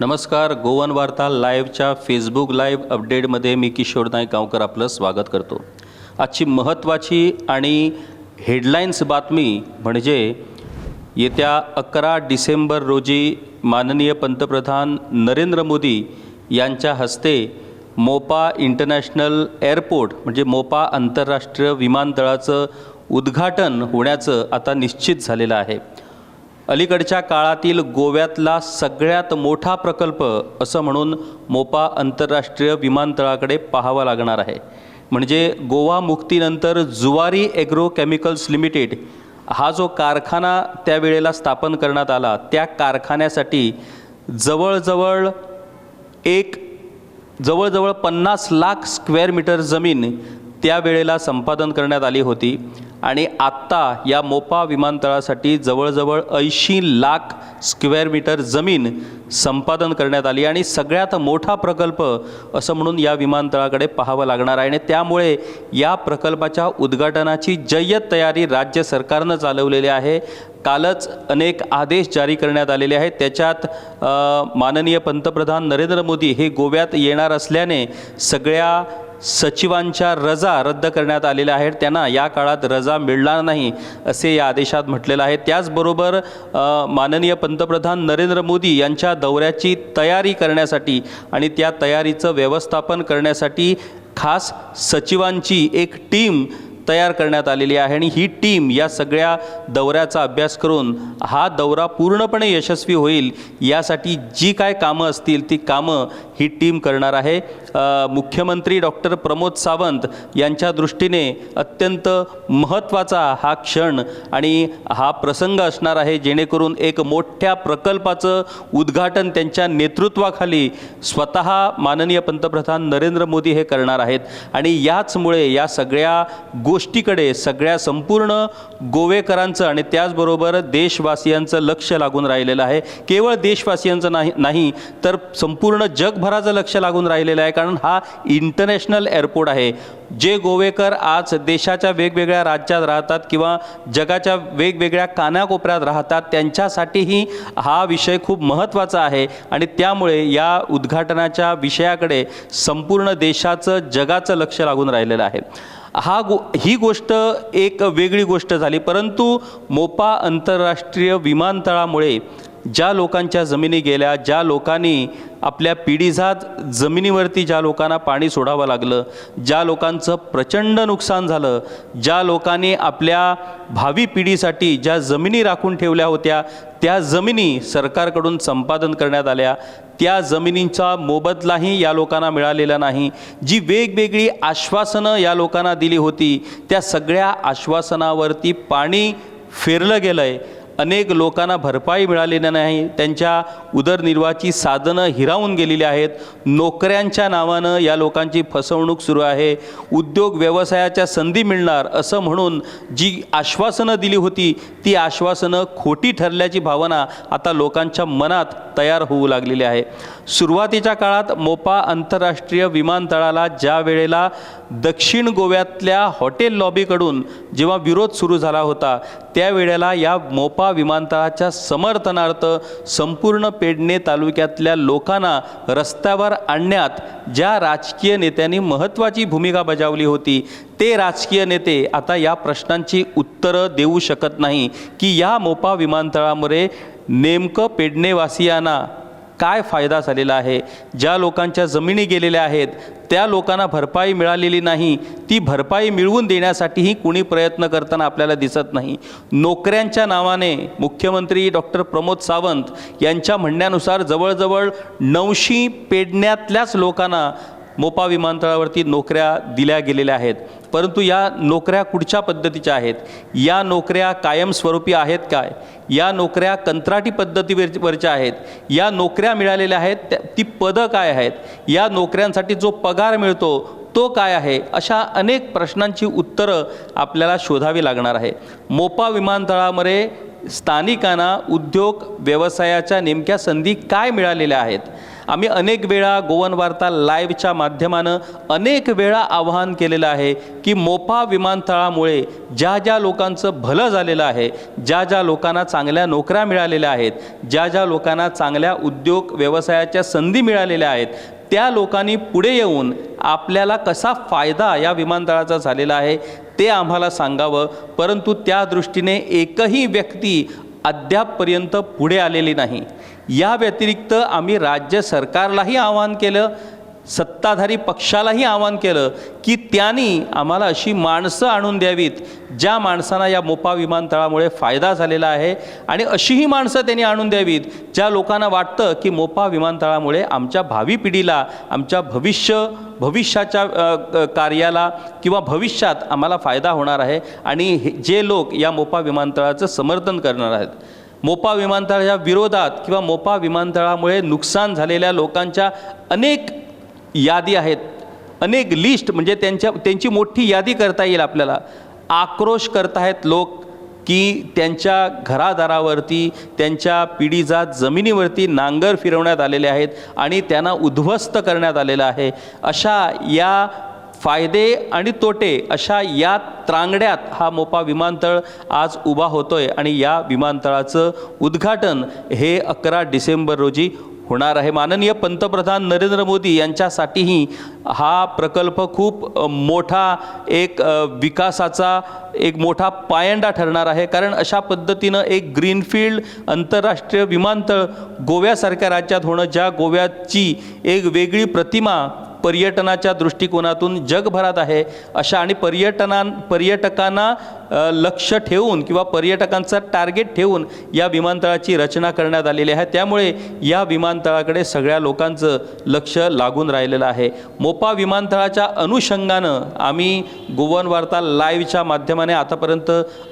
नमस्कार. गोवन वार्ता लाईव्हच्या फेसबुक लाईव्ह अपडेटमध्ये मी किशोर नाईक गावकर आपलं स्वागत करतो. आजची महत्त्वाची आणि हेडलाईन्स बातमी म्हणजे येत्या 11 डिसेंबर रोजी माननीय पंतप्रधान नरेंद्र मोदी यांच्या हस्ते मोपा इंटरनॅशनल एअरपोर्ट म्हणजे मोपा आंतरराष्ट्रीय विमानतळाचं उद्घाटन होण्याचं आता निश्चित झालेलं आहे. अलीकडच्या काळातील गोव्यातला सगळ्यात मोठा प्रकल्प असं म्हणून मोपा आंतरराष्ट्रीय विमानतळाकडे पाहावा लागणार आहे. म्हणजे गोवा मुक्तीनंतर जुवारी ॲग्रो केमिकल्स लिमिटेड हा जो कारखाना त्यावेळेला स्थापन करण्यात आला, त्या कारखान्यासाठी जवळजवळ 50 लाख स्क्वेअर मीटर जमीन त्यावेळेला संपादन करण्यात आली होती आणि आत्ता या मोपा विमानतळासाठी जवळजवळ 80 लाख स्क्वेअर मीटर जमीन संपादन करण्यात आली आणि सगळ्यात मोठा प्रकल्प असं म्हणून या विमानतळाकडे पाहावं लागणार आहे. आणि त्यामुळे या प्रकल्पाच्या उद्घाटनाची जय्यत तयारी राज्य सरकारनं चालवलेली आहे. कालच अनेक आदेश जारी करण्यात आलेले आहेत. त्याच्यात माननीय पंतप्रधान नरेंद्र मोदी हे गोव्यात येणार असल्याने सगळ्या सचिवांच्या रजा रद्द करण्यात आलेल्या आहेत. त्यांना या काळात रजा मिळणार नाही असे या आदेशात म्हटलेलं आहे. त्याचबरोबर माननीय पंतप्रधान नरेंद्र मोदी यांच्या दौऱ्याची तयारी करण्यासाठी आणि त्या तयारीचं व्यवस्थापन करण्यासाठी खास सचिवांची एक टीम तयार करण्यात आलेली आहे आणि ही टीम या सगळ्या दौऱ्याचा अभ्यास करून हा दौरा पूर्णपणे यशस्वी होईल यासाठी जी काय कामं असतील ती कामं ही टीम करणार आहे. मुख्यमंत्री डॉक्टर प्रमोद सावंत यांच्या दृष्टीने अत्यंत महत्त्वाचा हा क्षण आणि हा प्रसंग असणार आहे, जेणेकरून एक मोठ्या प्रकल्पाचं उद्घाटन त्यांच्या नेतृत्वाखाली स्वतः माननीय पंतप्रधान नरेंद्र मोदी हे करणार आहेत. आणि याचमुळे या सगळ्या गोष्टीकडे सगळ्या संपूर्ण गोवेकरांचं आणि त्याचबरोबर देशवासियांचं लक्ष लागून राहिलेलं आहे. केवळ देशवासियांचं नाही तर संपूर्ण जगभराचं लक्ष लागून राहिलेलं आहे, कारण हा इंटरनॅशनल एअरपोर्ट आहे. जे गोवेकर आज देशाच्या वेगवेगळ्या राज्यात राहतात किंवा जगाच्या वेगवेगळ्या कानाकोपऱ्यात राहतात त्यांच्यासाठीही हा विषय खूप महत्त्वाचा आहे आणि त्यामुळे या उद्घाटनाच्या विषयाकडे संपूर्ण देशाचं जगाचं लक्ष लागून राहिलेलं आहे. ही गोष्ट एक वेगळी गोष्ट झाली, परंतु मोपा आंतरराष्ट्रीय विमानतळामुळे ज्या लोकांच्या जमिनी गेल्या, ज्या लोकांनी आपल्या पिढीजात जमिनीवरती ज्या लोकांना पाणी सोडावं लागलं, ज्या लोकांचं प्रचंड नुकसान झालं, ज्या लोकांनी आपल्या भावी पिढीसाठी ज्या जमिनी राखून ठेवल्या होत्या त्या जमिनी सरकारकडून संपादन करण्यात आल्या, त्या जमिनींचा मोबदलाही या लोकांना मिळालेला नाही. जी वेगवेगळी आश्वासनं या लोकांना दिली होती त्या सगळ्या आश्वासनावरती पाणी फेरलं गेलं आहे. अनेक लोकांना भरपाई मिळालेली नाही, त्यांच्या उदरनिर्वाहाची साधनं हिरावून गेलेली आहेत. नोकऱ्यांच्या नावानं या लोकांची फसवणूक सुरू आहे. उद्योग व्यवसायाच्या संधी मिळणार असं म्हणून जी आश्वासनं दिली होती ती आश्वासनं खोटी ठरल्याची भावना आता लोकांच्या मनात तयार होऊ लागलेली आहे. सुरुवातीच्या काळात मोपा आंतरराष्ट्रीय विमानतळाला ज्या वेळेला दक्षिण गोव्यातल्या हॉटेल लॉबीकडून जेव्हा विरोध सुरू झाला होता त्यावेळेला या मोपा विमानतळाच्या समर्थनार्थ संपूर्ण पेडणे तालुक्यातल्या लोकांना रस्त्यावर आणण्यात ज्या राजकीय नेत्यांनी महत्त्वाची भूमिका बजावली होती ते राजकीय नेते आता या प्रश्नांची उत्तरं देऊ शकत नाही की या मोपा विमानतळामुळे नेमकं पेडणेवासियांना काय फायदा झालेला आहे. ज्या लोकांच्या जमिनी गेलेल्या आहेत त्या लोकांना भरपाई मिळालेली नाही, ती भरपाई मिळवून देण्यासाठीही कुणी प्रयत्न करताना आपल्याला दिसत नाही. नोकऱ्यांच्या नावाने मुख्यमंत्री डॉक्टर प्रमोद सावंत यांच्या म्हणण्यानुसार जवळजवळ 900 पेडण्यातल्याच लोकांना मोपा विमानतळावरती नोकऱ्या दिल्या गेलेल्या आहेत. परंतु या नोकऱ्या कुठच्या पद्धतीच्या आहेत, या नोकऱ्या कायमस्वरूपी आहेत काय, या नोकऱ्या कंत्राटी पद्धतीवरच्या आहेत, या नोकऱ्या मिळालेल्या आहेत ती पदं काय आहेत, या नोकऱ्यांसाठी जो पगार मिळतो तो काय आहे, अशा अनेक प्रश्नांची उत्तरं आपल्याला शोधावी लागणार आहे. मोपा विमानतळामध्ये स्थानिकांना उद्योग व्यवसायाच्या नेमक्या संधी काय मिळालेल्या आहेत. आम्ही अनेक वेळा गोवन वार्ता लाईव्हच्या माध्यमानं अनेक वेळा आवाहन केलेलं आहे की मोपा विमानतळामुळे ज्या ज्या लोकांचं भलं झालेलं आहे, ज्या ज्या लोकांना चांगल्या नोकऱ्या मिळालेल्या आहेत, ज्या ज्या लोकांना चांगल्या उद्योग व्यवसायाच्या संधी मिळालेल्या आहेत, त्या लोकांनी पुढे येऊन आपल्याला कसा फायदा या विमानतळाचा झालेला आहे ते आम्हाला सांगावं. परंतु त्या दृष्टीने एकही व्यक्ती अद्यापपर्यंत पुढे आलेली नाही. या व्यतिरिक्त आम्ही राज्य सरकारलाही आवाहन केलं, सत्ताधारी पक्षालाही आवाहन केलं की त्यांनी आम्हाला अशी माणसं आणून द्यावीत ज्या माणसांना या मोपा विमानतळामुळे फायदा झालेला आहे, आणि अशीही माणसं त्यांनी आणून द्यावीत ज्या लोकांना वाटतं की मोपा विमानतळामुळे आमच्या भावी पिढीला, आमच्या भविष्याच्या कार्याला किंवा भविष्यात आम्हाला फायदा होणार आहे, आणि जे लोक या मोपा विमानतळाचं समर्थन करणार आहेत, मोपा विमानतळाच्या विरोधात किंवा मोपा विमानतळामुळे नुकसान झालेल्या लोकांच्या अनेक यादी आहेत, अनेक लिस्ट, म्हणजे त्यांची मोठी यादी करता येईल आपल्याला. आक्रोश करतायत लोक की त्यांच्या घरादारावरती, त्यांच्या पिढीजात जमिनीवरती नांगर फिरवण्यात आलेले आहेत आणि त्यांना उद्ध्वस्त करण्यात आलेलं आहे. अशा या फायदे आणि तोटे अशा या त्रांगड्यात हा मोपा विमानतळ आज उभा होतोय, आणि या विमानतळाचं उद्घाटन हे 11 डिसेंबर रोजी होणार आहे. माननीय पंतप्रधान नरेंद्र मोदी यांच्यासाठीही हा प्रकल्प खूप मोठा एक विकासाचा एक मोठा पायंडा ठरणार आहे. कारण अशा पद्धतीनं एक ग्रीनफील्ड आंतरराष्ट्रीय विमानतळ गोव्यासारख्या राज्यात होणं, ज्या गोव्याची एक वेगळी प्रतिमा पर्यटनाच्या दृष्टिकोनातून जगभरात आहे, अशा आणि पर्यटकांना लक्ष ठेवून किंवा पर्यटकांचा टार्गेट ठेवून या विमानतळाची रचना करण्यात आलेली आहे. त्यामुळे या विमानतळाकडे सगळ्या लोकांचं लक्ष लागून राहिलेलं आहे. मोपा विमानतळाच्या अनुषंगानं आम्ही गोवन वार्ता लाईव्हच्या माध्यमाने आतापर्यंत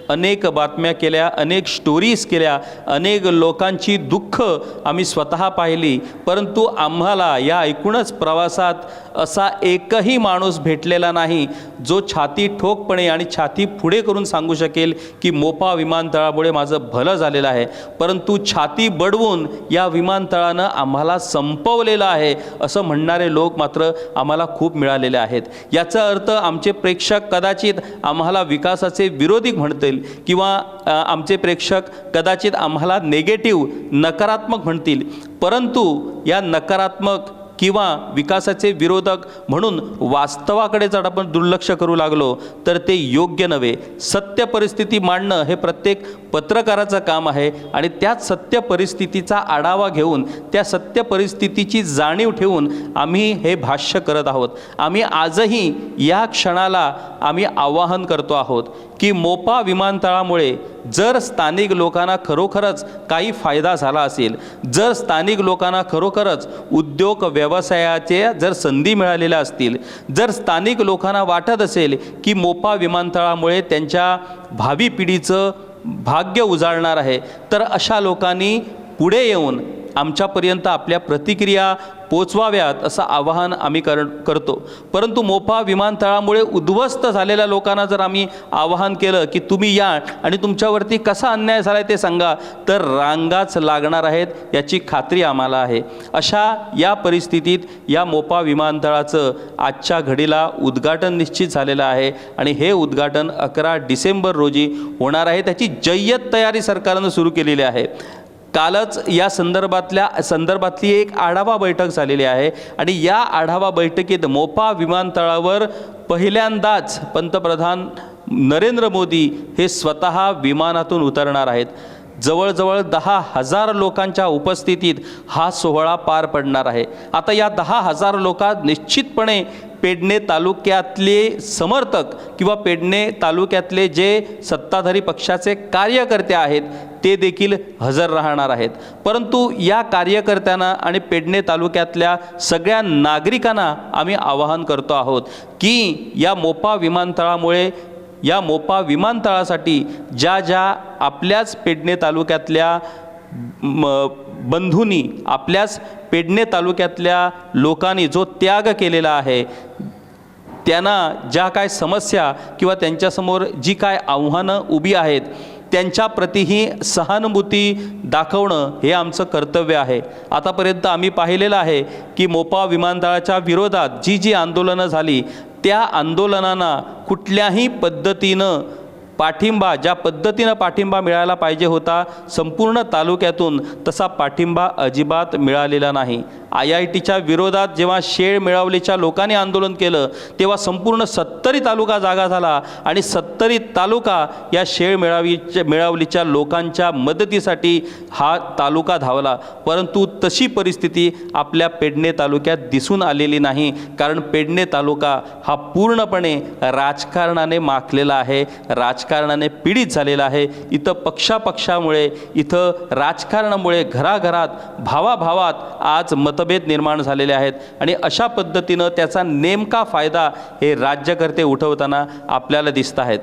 अनेक बातम्या केल्या, अनेक स्टोरीज केल्या, अनेक लोकांची दुःख आम्ही स्वतः पाहिली, परंतु आम्हाला या एकूणच प्रवासात असा एकही माणूस भेटलेला नाही जो छाती ठोकपणे आणि छाती पुढे करून सांगू शकेल की मोपा विमानतळामुळे माझं भलं झालेलं आहे. परंतु छाती बडवून या विमानतळानं आम्हाला संपवलेलं आहे असं म्हणणारे लोक मात्र आम्हाला खूप मिळालेले आहेत. याचा अर्थ आमचे प्रेक्षक कदाचित आम्हाला विकासाचे विरोधी म्हणतील किंवा आमचे प्रेक्षक कदाचित आम्हाला नेगेटिव्ह, नकारात्मक म्हणतील, परंतु या नकारात्मक किंवा विकासाचे विरोधक म्हणून वास्तवाकडे जर आपण दुर्लक्ष करू लागलो तर ते योग्य नव्हे. सत्य परिस्थिती मांडणं हे प्रत्येक पत्रकाराचं काम आहे, आणि त्याच सत्य परिस्थितीचा आढावा घेऊन, त्या सत्य परिस्थितीची जाणीव ठेवून आम्ही हे भाष्य करत आहोत. आम्ही आजही या क्षणाला आम्ही आवाहन करतो आहोत की मोपा विमानतळामुळे जर स्थानिक लोकांना खरोखरच काही फायदा झाला असेल, जर स्थानिक लोकांना खरोखरच उद्योग व्यवसायाचे जर संधी मिळालेल्या असतील, जर स्थानिक लोकांना वाटत असेल की मोपा विमानतळामुळे त्यांच्या भावी पिढीचं भाग्य उजाळणार आहे, तर अशा लोकांनी पुढे येऊन आमच्यापर्यंत आपल्या प्रतिक्रिया पोचवाव्यात असं आवाहन आम्ही करतो. परंतु मोपा विमानतळामुळे उद्ध्वस्त झालेल्या लोकांना जर आम्ही आवाहन केलं की तुम्ही या आणि तुमच्यावरती कसा अन्याय झाला आहे ते सांगा, तर रांगाच लागणार आहेत याची खात्री आम्हाला आहे. अशा या परिस्थितीत या मोपा विमानतळाचं आजच्या घडीला उद्घाटन निश्चित झालेलं आहे, आणि हे उद्घाटन 11 डिसेंबर रोजी होणार आहे. त्याची जय्यत तयारी सरकारनं सुरू केलेली आहे. कालच या संदर्भातली एक आढावा बैठक झालेली आहे, आणि या आढावा बैठकीत मोपा विमानतळावर पहिल्यांदाच पंतप्रधान नरेंद्र मोदी हे स्वतः विमानातून उतरणार आहेत. जवळजवळ 10,000 लोकांच्या उपस्थितीत हा सोहळा पार पडणार आहे. आता या 10,000 लोकात निश्चितपणे पेडणे तालुक्यातले समर्थक किंवा पेडणे तालुक्यातले जे सत्ताधारी पक्षाचे कार्यकर्ते आहेत ते देखील हजर राहणार आहेत. परंतु या कार्यकर्त्यांना आणि पेडणे तालुक्यातल्या सगळ्या नागरिकांना आम्ही आवाहन करतो आहोत की या मोपा विमानतळामुळे, या मोपा विमानतळासाठी ज्या ज्या आपल्याच पेडणे तालुक्यातल्या बंधूंनी, आपल्याच पेडणे तालुक्यातल्या लोकांनी जो त्याग केलेला आहे, त्यांना ज्या काय समस्या किंवा त्यांच्यासमोर जी काय आव्हानं उभी आहेत त्यांच्याप्रतीही सहानुभूती दाखवणं हे आमचं कर्तव्य आहे. आतापर्यंत आम्ही पाहिलेलं आहे की मोपा विमानतळाच्या विरोधात जी आंदोलनं झाली त्या आंदोलनांना कुठल्याही पद्धतीनं ज्या पद्धतीनं पाठिंबा मिळायला पाहिजे होता संपूर्ण तालुक्यातून तसा पाठिंबा अजिबात मिळालेला नाही. IITच्या विरोधात जेव्हा शेळ मिळवलीच्या लोकांनी आंदोलन केलं तेव्हा संपूर्ण 70 तालुका जागा झाला आणि 70 तालुका या शेळ मिळवलीच्या लोकांच्या मदतीसाठी हा तालुका धावला. परंतु तशी परिस्थिती आपल्या पेडणे तालुक्यात दिसून आलेली नाही, कारण पेडणे तालुका हा पूर्णपणे राजकारणाने माखलेला आहे, राजकारणाने पीडित झालेला आहे. इथं पक्षामुळे, इथं राजकारणामुळे घराघरात भावाभावात आज मतभेद निर्माण झालेले आहेत आणि अशा पद्धतीनं त्याचा नेमका फायदा हे राज्यकर्ते उठवताना आपल्याला दिसत आहेत.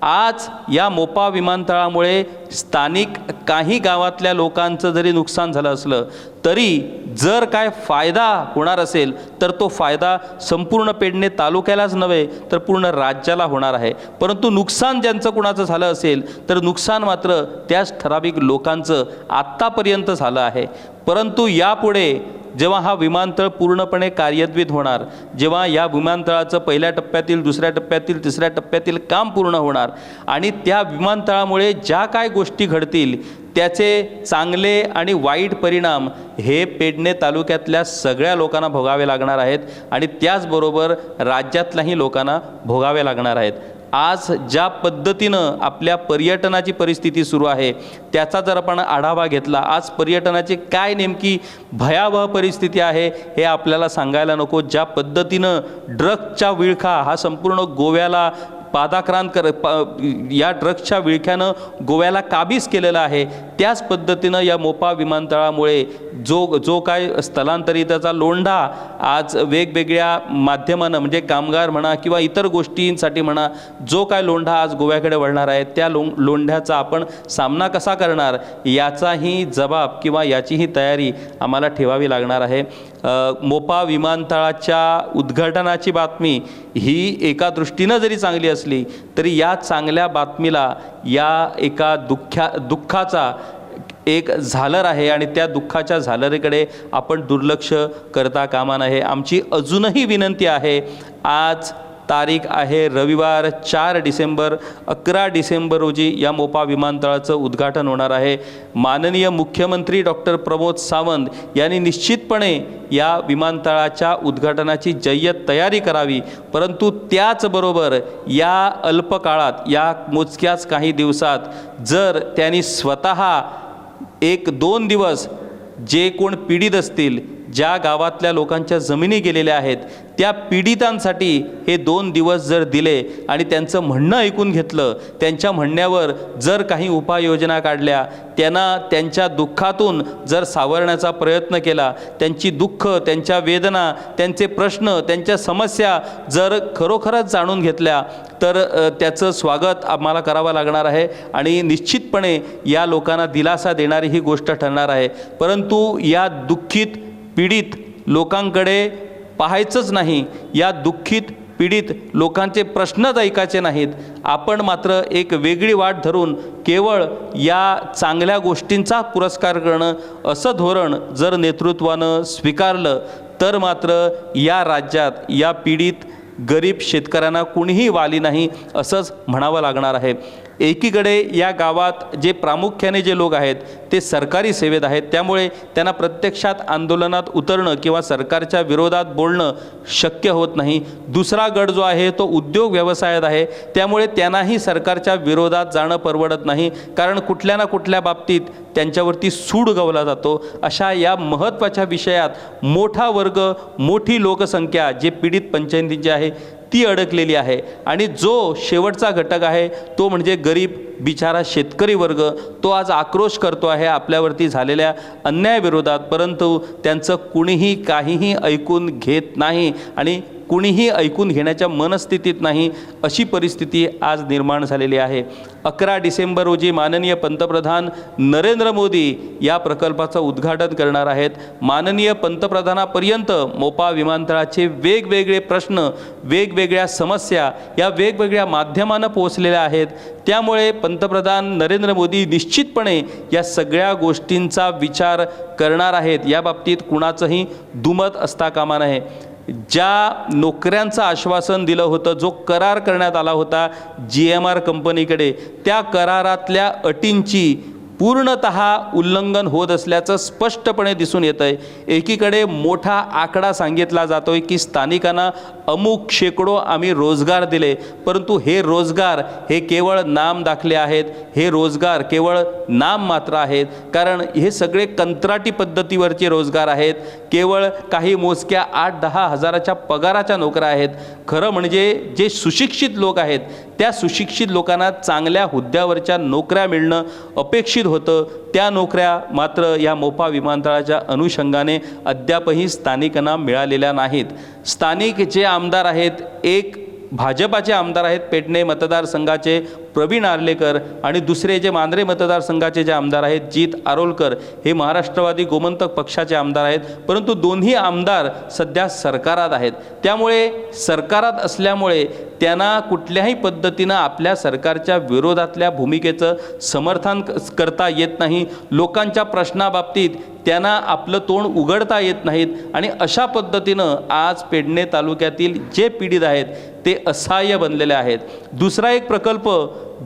आज या मोपा विमानतळामुळे स्थानिक काही गावातल्या लोकांचं जरी नुकसान झालं असलं तरी जर काय फायदा होणार असेल तर तो फायदा संपूर्ण पेडणे तालुक्यालाच नव्हे तर पूर्ण राज्याला होणार आहे. परंतु नुकसान ज्यांचं कुणाचं झालं असेल तर नुकसान मात्र त्याच ठराविक लोकांचं आत्तापर्यंत झालं आहे. परंतु यापुढे जेव्हा हा विमानतळ पूर्णपणे कार्यान्वित होणार, जेव्हा या विमानतळाचं पहिल्या टप्प्यातील, दुसऱ्या टप्प्यातील, तिसऱ्या टप्प्यातील काम पूर्ण होणार आणि त्या विमानतळामुळे ज्या काय गोष्टी घडतील त्याचे चांगले आणि वाईट परिणाम हे पेडणे तालुक्यातल्या सगळ्या लोकांना भोगावे लागणार आहेत आणि त्याचबरोबर राज्यातल्याही लोकांना भोगावे लागणार आहेत. आज ज्या पद्धतीनं आपल्या पर्यटनाची परिस्थिती सुरू आहे त्याचा जर आपण आढावा घेतला, आज पर्यटनाची काय नेमकी भयावह परिस्थिती आहे हे आपल्याला सांगायला नको. ज्या पद्धतीनं ड्रग्सचा विळखा हा संपूर्ण गोव्याला पादाक्रांत या ड्रग्सच्या विळख्यानं गोव्याला काबीज केलेला आहे, त्याच पद्धतीनं या मोपा विमानतळामुळे जो काय स्थलांतरिताचा लोंढा आज वेगवेगळ्या माध्यमानं म्हणजे कामगार म्हणा किंवा इतर गोष्टींसाठी म्हणा जो काय लोंढा आज गोव्याकडे वळणार आहे त्या लोंढ्याचा आपण सामना कसा करणार याचाही जबाब किंवा याचीही तयारी आम्हाला ठेवावी लागणार आहे. मोपा विमानतळाच्या उद्घाटनाची बातमी ही एका दृष्टीनं जरी चांगली असली तरी या चांगल्या बातमीला या एका दुःखाचा एक झालर आहे आणि त्या दुःखाच्या झालरीकडे आपण दुर्लक्ष करता कामा नये. आमची अजूनही विनंती आहे, आज तारीख आहे रविवार 4 डिसेंबर, 11 डिसेंबर रोजी या मोपा विमानतळाचं उद्घाटन होणार आहे. माननीय मुख्यमंत्री डॉक्टर प्रमोद सावंत यांनी निश्चितपणे या विमानतळाच्या उद्घाटनाची जय्यत तयारी करावी, परंतु त्याचबरोबर या अल्पकाळात, या मोजक्याच काही दिवसात जर त्यांनी स्वतः 1-2 दिवस जे कोण पीडित असतील, ज्या गावातल्या लोकांच्या जमिनी गेलेल्या आहेत त्या पीडितांसाठी हे 2 दिवस जर दिले आणि त्यांचं म्हणणं ऐकून घेतलं, त्यांच्या म्हणण्यावर जर काही उपाययोजना काढल्या, त्यांना त्यांच्या दुःखातून जर सावरण्याचा प्रयत्न केला, त्यांची दुःख, त्यांच्या वेदना, त्यांचे प्रश्न, त्यांच्या समस्या जर खरोखरच जाणून घेतल्या तर त्याचं स्वागत आम्हाला करावं लागणार आहे आणि निश्चितपणे या लोकांना दिलासा देणारी ही गोष्ट ठरणार आहे. परंतु या दुःखित पीडित लोकांकडे पाहायचंच नाही, या दुःखित पीडित लोकांचे प्रश्नच ऐकायचे नाहीत. आपण मात्र एक वेगळी वाट धरून केवळ या चांगल्या गोष्टींचा पुरस्कार करणं असं धोरण जर नेतृत्वानं स्वीकारलं तर मात्र या राज्यात या पीडित गरीब शेतकऱ्यांना कुणीही वाली नाही असंच म्हणावं लागणार आहे. एकीकडे या गावात जे प्रामुख्याने जे लोक आहेत ते सरकारी सेवेत आहेत, त्यामुळे त्यांना प्रत्यक्षात आंदोलनात उतरणं किंवा सरकारच्या विरोधात बोलणं शक्य होत नाही. दुसरा गट जो आहे तो उद्योग व्यवसायात आहे, त्यामुळे त्यांनाही सरकारच्या विरोधात जाणं परवडत नाही, कारण कुठल्या ना कुठल्या बाबतीत त्यांच्यावरती सूड गवला जातो. अशा या महत्त्वाच्या विषयात मोठा वर्ग, मोठी लोकसंख्या जे पीडित पंचायतींची आहे ती अडकलेली आहे आणि जो शेवटचा घटक आहे तो म्हणजे गरीब बिचारा शेतकरी वर्ग, तो आज आक्रोश करतो आहे आपल्यावरती झालेल्या अन्यायाविरोधात, परंतु त्यांचं कुणीही काहीही ऐकून घेत नाही आणि कुणीही ऐकून घेण्याच्या मनस्थितीत नाही, अशी परिस्थिती आज निर्माण झालेली आहे. 11 डिसेंबर रोजी माननीय पंतप्रधान नरेंद्र मोदी या प्रकल्पाचं उद्घाटन करणार आहेत. माननीय पंतप्रधानापर्यंत मोपा विमानतळाचे वेगवेगळे प्रश्न, वेगवेगळ्या समस्या या वेगवेगळ्या माध्यमानं पोहोचलेल्या आहेत. त्यामुळे पंतप्रधान नरेंद्र मोदी निश्चितपणे या सगळ्या गोष्टींचा विचार करणार आहेत. या बाबतीत कुणाचंही दुमत असता कामा नये. ज्या नोकऱ्यांचं आश्वासन दिलं होतं, जो करार करण्यात आला होता GMR कंपनीकडे, त्या करारातल्या अटींची पूर्णतः उल्लंघन होत असल्याचं स्पष्टपणे दिसून येतं आहे. एकीकडे मोठा आकडा सांगितला जातो आहे की स्थानिकांना अमुक शेकडो आम्ही रोजगार दिले, परंतु हे रोजगार हे केवळ नाम दाखले आहेत, हे रोजगार केवळ नाम मात्र आहेत. कारण हे सगळे कंत्राटी पद्धतीवरचे रोजगार आहेत, केवळ काही मोजक्या 8-10 हजाराच्या पगाराच्या नोकऱ्या आहेत. खरं म्हणजे जे सुशिक्षित लोक आहेत त्या सुशिक्षित लोकांना चांगल्या हुद्द्यावरच्या नोकऱ्या मिळणं अपेक्षित होतं. त्या नोकऱ्या मात्र या मोपा विमानतळाच्या अनुषंगाने अद्यापही स्थानिकांना मिळालेल्या नाहीत. स्थानिक जे आमदार आहेत, एक भाजपाचे आमदार आहेत पेडणे मतदारसंघाचे प्रवीण आर्लेकर, आणि दुसरे जे मांद्रे मतदारसंघाचे जे आमदार आहेत जीत आरोलकर, हे महाराष्ट्रवादी गोमंतक पक्षाचे आमदार आहेत. परंतु दोन्ही आमदार सध्या सरकारात आहेत. त्यामुळे सरकारात असल्यामुळे त्यांना कुठल्याही पद्धतीनं आपल्या सरकारच्या विरोधातल्या भूमिकेचं समर्थन करता येत नाही. लोकांच्या प्रश्नाबाबतीत त्यांना आपलं तोंड उघडता येत नाहीत. आणि अशा पद्धतीनं आज पेडणे तालुक्यातील जे पीडित आहेत ते असहाय्य बनलेले आहेत. दुसरा एक प्रकल्प,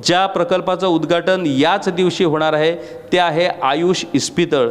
ज्या प्रकल्पाचं उद्घाटन याच दिवशी होणार आहे, ते आहे आयुष इस्पितळ.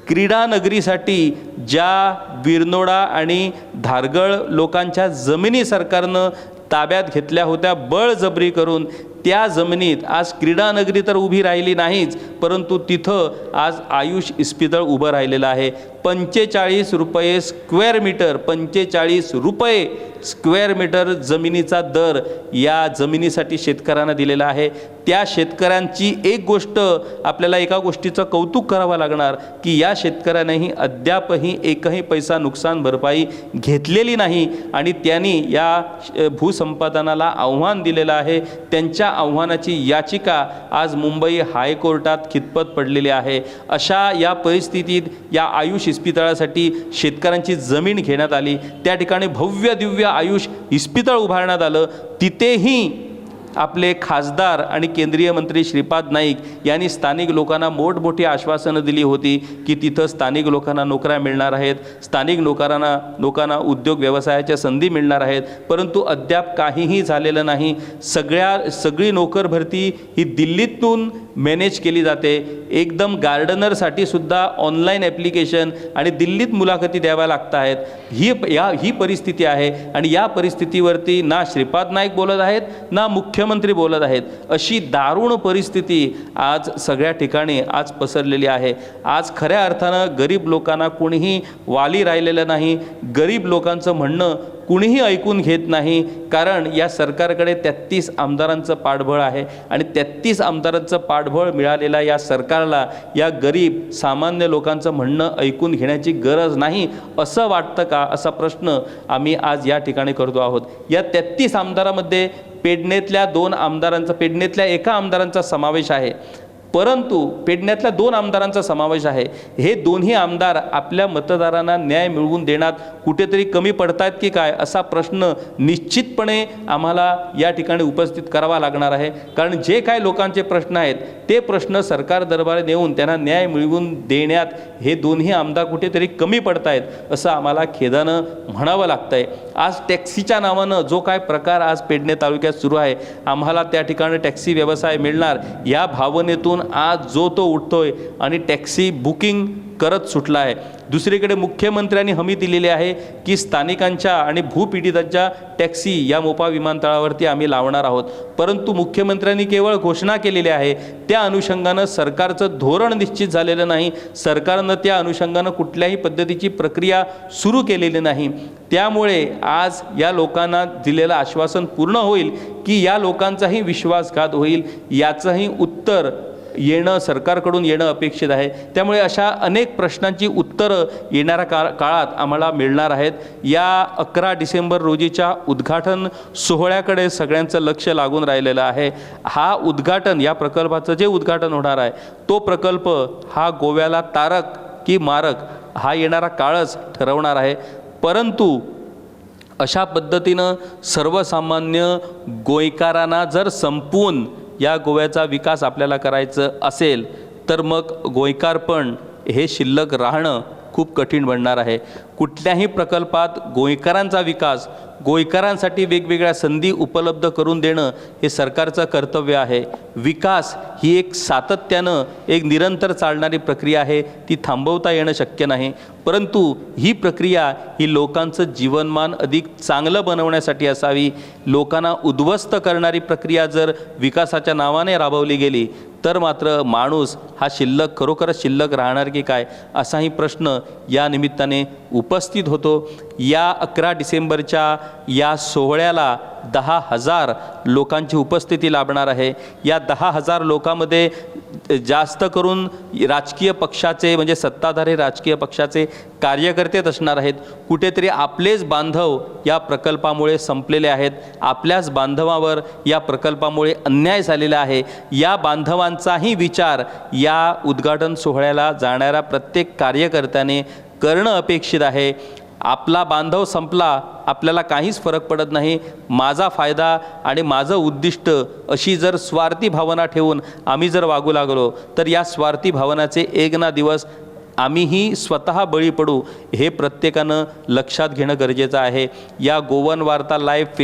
क्रीडा नगरीसाठी ज्या विरनोडा आणि धारगळ लोकांच्या जमिनी सरकारनं ताब्यात घेतल्या होत्या बळजबरी करून, त्या जमिनीत आज क्रीडा नगरी तर उभी राहिली नाहीच, परंतु तिथं आज आयुष इस्पितळ उभं राहिलेलं आहे. 45 रुपये स्क्वेअर मीटर, 45 रुपये स्क्वेअर मीटर जमिनीचा दर या जमिनीसाठी शेतकऱ्यांना दिलेला आहे. त्या शेतकऱ्यांची एक गोष्ट, आपल्याला एका गोष्टीचं कौतुक करावं लागणार की या शेतकऱ्यांनाही अद्यापही एकही पैसा नुकसान भरपाई घेतलेली नाही, आणि त्यांनी या भूसंपादनाला आव्हान दिलेलं आहे. त्यांच्या आव्हानाची याचिका आज मुंबई हायकोर्टात खितपत पडलेली आहे. अशा या परिस्थितीत या आयुष इस्पितळासाठी शेतकऱ्यांची जमीन घेण्यात आली. त्या ठिकाणी भव्य दिव्य आयुष इस्पितळ उभारण्यात आलं. तिथेही आपले खासदार आणि केंद्रीय मंत्री श्रीपाद नाईक यांनी स्थानिक लोकांना मोठमोठी आश्वासनं दिली होती की तिथं स्थानिक लोकांना नोकऱ्या मिळणार आहेत, स्थानिक लोकांना उद्योग व्यवसायाच्या संधी मिळणार आहेत. परंतु अद्याप काहीही झालेलं नाही. सगळी नोकर भरती ही दिल्लीतून मॅनेज केली जाते. एकदम गार्डनरसाठी सुद्धा ऑनलाईन ॲप्लिकेशन आणि दिल्लीत मुलाखती द्याव्या लागत आहेत. ही परिस्थिती आहे. आणि या परिस्थितीवरती ना श्रीपाद नाईक बोलत आहेत, ना मुख्यमंत्री बोलत आहेत. अशी दारुण परिस्थिती आज सगळ्या ठिकाणी आज पसरलेली आहे. आज खऱ्या अर्थानं गरीब लोकांना कोणीही वाली राहिलेलं नाही. गरीब लोकांचं म्हणणं कुणीही ऐकून घेत नाही. कारण या सरकारकडे 33 आमदारांचं पाठबळ आहे, आणि 33 आमदारांचं पाठबळ मिळालेल्या या सरकारला या गरीब सामान्य लोकांचं म्हणणं ऐकून घेण्याची गरज नाही असं वाटतं का, असा प्रश्न आम्ही आज या ठिकाणी करतो आहोत. या 33 आमदारामध्ये पेडणेतल्या एका आमदारांचा समावेश आहे, परंतु पेडण्यातल्या 2 आमदारांचा समावेश आहे. हे दोन्ही आमदार आपल्या मतदारांना न्याय मिळवून देण्यात कुठेतरी कमी पडतायत की काय, असा प्रश्न निश्चितपणे आम्हाला या ठिकाणी उपस्थित करावा लागणार आहे. कारण जे काय लोकांचे प्रश्न आहेत ते प्रश्न सरकार दरबारी नेऊन त्यांना न्याय मिळवून देण्यात हे दोन्ही आमदार कुठेतरी कमी पडतायत, असं आम्हाला खेदानं म्हणावं लागतं आहे. आज टॅक्सीच्या नावानं जो काय प्रकार आज पेडणे तालुक्यात सुरू आहे, आम्हाला त्या ठिकाणी टॅक्सी व्यवसाय मिळणार या भावनेतून आज जो तो उठतोय आणि टॅक्सी बुकिंग करत सुटला आहे. दुसरीकडे मुख्यमंत्र्यांनी हमी दिलेली आहे की स्थानिकांच्या आणि भूपीडितांच्या टॅक्सी या मोपा विमानतळावरती आम्ही लावणार आहोत. परंतु मुख्यमंत्र्यांनी केवळ घोषणा केलेली आहे, त्या अनुषंगानं सरकारचं धोरण निश्चित झालेलं नाही. सरकारनं त्या अनुषंगानं कुठल्याही पद्धतीची प्रक्रिया सुरू केलेली नाही. त्यामुळे आज या लोकांना दिलेलं आश्वासन पूर्ण होईल की या लोकांचाही विश्वासघात होईल, याचंही उत्तर सरकारकडून येणं अपेक्षित आहे। त्यामुळे अशा अनेक प्रश्नांची उत्तरं येणाऱ्या काळात आम्हाला मिळणार आहेत। या 11 डिसेंबर रोजीच्या उद्घाटन सोहळ्याकडे सगळ्यांचं लक्ष लागून राहिलेलं आहे। हा उद्घाटन, या प्रकल्पाचं जे उद्घाटन होणार आहे तो प्रकल्प हा गोव्याला तारक की मारक हा येणारा काळच ठरवणार आहे। परंतु अशा पद्धतीनं सर्वसामान्य गोयकारांना जर संपवून या गोव्याचा विकास आपल्याला करायचं असेल तर मग गोयकारपण हे शिल्लक राहणं खूप कठीण बनणार आहे। कुठल्याही प्रकल्पात गोयकरांचा विकास, गोयकरांसाठी वेगवेगळ्या संधी उपलब्ध करून देणं हे सरकारचं कर्तव्य आहे। विकास ही एक सातत्यानं एक निरंतर चालणारी प्रक्रिया आहे, ती थांबवता येणं शक्य नाही। परंतु ही प्रक्रिया ही लोकांचं जीवनमान अधिक चांगलं बनवण्यासाठी असावी। लोकांना उद्ध्वस्त करणारी प्रक्रिया जर विकासाच्या नावाने राबवली गेली तर मात्र माणूस हा खरोखरच शिल्लक राहणार की काय असाही प्रश्न या निमित्ताने उपस्थित होतो। या 11 डिसेंबरच्या या सोहळ्याला 10,000 लोकांची उपस्थिती लाभणार आहे। या 10,000 लोकांमध्ये जास्त करून राजकीय पक्षाचे म्हणजे सत्ताधारी राजकीय पक्षाचे कार्यकर्तेच असणार आहेत। कुठेतरी आपलेच बांधव या प्रकल्पामुळे संपलेले आहेत, आपल्याच बांधवावर या प्रकल्पामुळे अन्याय झालेला आहे। या बांधवांचाही विचार या उद्घाटन सोहळ्याला जाणाऱ्या प्रत्येक कार्यकर्त्याने करणं अपेक्षित आहे। आपला बांधव संपला, आपल्याला काहीच फरक पडत नाही, माझा फायदा आणि माझं उद्दिष्ट अशी जर स्वार्थी भावना ठेवून आम्ही जर वागू लागलो तर या स्वार्थी भावनाचे एक ना दिवस आम्हीही स्वतः बळी पडू, हे प्रत्येकानं लक्षात घेणं गरजेचं आहे। या गोवन वार्ता लाईव्ह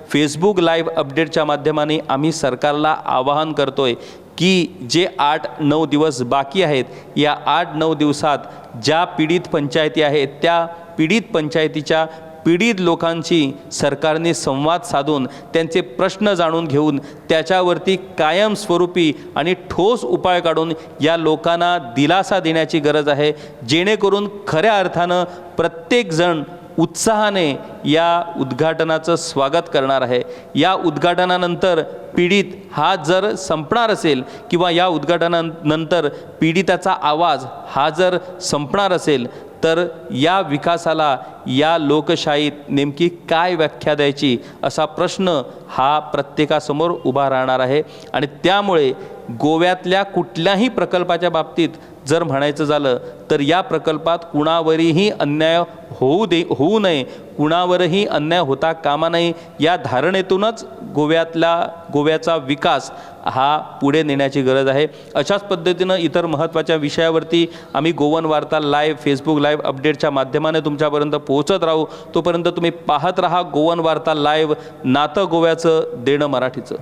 फेसबुक लाईव्ह अपडेटच्या माध्यमाने आम्ही सरकारला आवाहन करतोय की जे 8-9 दिवस बाकी आहेत, या 8-9 दिवसात ज्या पीडित पंचायती आहेत त्या पीडित पंचायतीच्या पीडित लोकांची सरकारने संवाद साधून त्यांचे प्रश्न जाणून घेऊन त्याच्यावरती कायमस्वरूपी आणि ठोस उपाय काढून या लोकांना दिलासा देण्याची गरज आहे, जेणेकरून खऱ्या अर्थानं प्रत्येकजण उत्साहाने या उद्घाटनाचं स्वागत करणार आहे। या उद्घाटनानंतर पीडित हा जर संपणार असेल किंवा या उद्घाटनानंतर पीडिताचा आवाज हा जर संपणार असेल तर या विकासाला, या लोकशाहीत नेमकी काय व्याख्या द्यायची असा प्रश्न हा प्रत्येकासमोर उभा राहणार आहे। आणि त्यामुळे गोव्यातल्या कुठल्याही प्रकल्पाच्या बाबतीत जर म्हणायचं झालं तर या प्रकल्पात कुणावरही अन्याय होऊ नये, कुणावरही अन्याय होता कामा नये, या धारणेतूनच गोव्याचा विकास हा पुढे नेण्याची गरज आहे। अशाच पद्धतीनं इतर महत्त्वाच्या विषयावरती आम्ही गोवन वार्ता लाईव्ह फेसबुक लाईव्ह अपडेटच्या माध्यमाने तुमच्यापर्यंत पोहोचत राहू। तोपर्यंत तुम्ही पाहत राहा गोवन वार्ता लाईव्ह, नातं गोव्याचं, देणं मराठीचं।